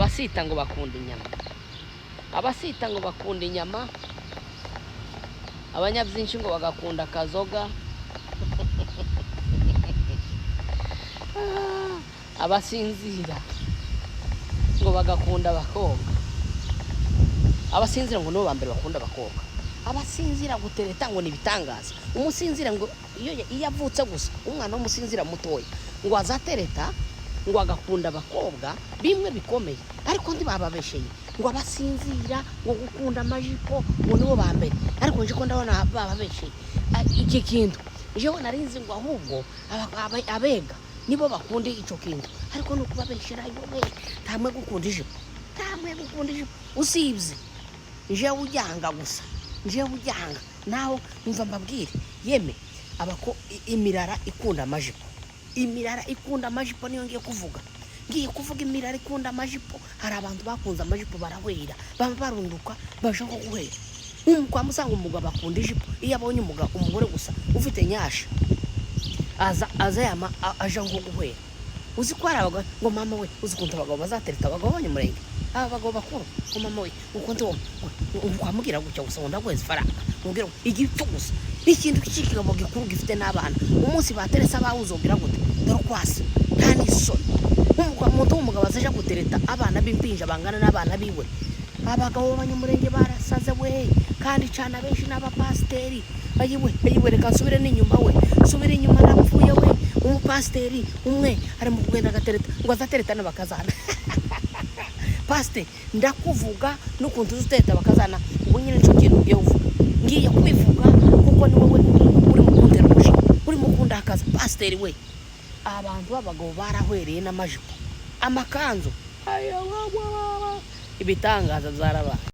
abasita ngo bakunda inyama, abasita ngo bakunda inyama, abanyabyinshi ngo bagakunda kazoga, abasinzira ngo bagakunda abakobwa, abasinzira ngo nibo bambere bakunda abakobwa, abasinzira gutereta ngo nibitangaza, umusinzira ngo iyo avutse gusa umwana w'umusinzira mutoya ngo azatereta ngo agakunda abakobwa bimwe bikomeye, ariko ndi bababesheye ngo abasinzira ngo gukunda amajipo ngo nibo bambere, ariko nje ko ndabona bababesheye iki kintu. Jewe narinzi ngo ahubwo abega nibo bakunda ico kintu, ariko nuko babeshera yowe tamwe gukunda ijipo, tamwe gukunda ijipo usibye nje ujyanga gusa, nje ujyanga naho numva mbabwire yeme abako imirara ikunda amajipo, imirara ikunda amajipo niyo ngiye kuvuga, ngiye kuvuga imirara ikunda amajipo. Hari abantu bakunze amajipo barahwera barunduka baje ko guhera kwa musanga umugabo akunda ijipo, iyo abonye umugore gusa ufite nyasha aza yama aje ngo guhera. Uzi ko arabaga ngo mama we uzi kunta abagabo bazatereta abagabo banyumurenge, abagabo bakuru ngo mama we ukunze ukwamubwira gutya gusa ngo ndagweza faranga mubwira igipfu gusa ikintu kikigabo gikuru gifite n'abana umunsi bateresa bawuzobira gute dore kwasi nta n'isoni. Umugabo azaje gutereta abana b'impinja bangana n'abana biwe, abagabo b'abanyamurenge barasaze we kandi cana benshi n'abapasteri ayiwe reka nsubire n'inyuma we, subire inyuma napfuye we. Umupasteri umwe ari mu kugenda agatereta ngo azatereta n'abakazana paste ndakuvuga n'ukuntu uzuteta bakazana ubu nyine cyo kintu ugiye uvuga ngiye kubivuga kuko ni wowe uri mu kundera umuji, uri mu kundakaza pasteri we. Abantu b'abagabo barahwereye n'amajipo amakanzu ibitangaza byaraba.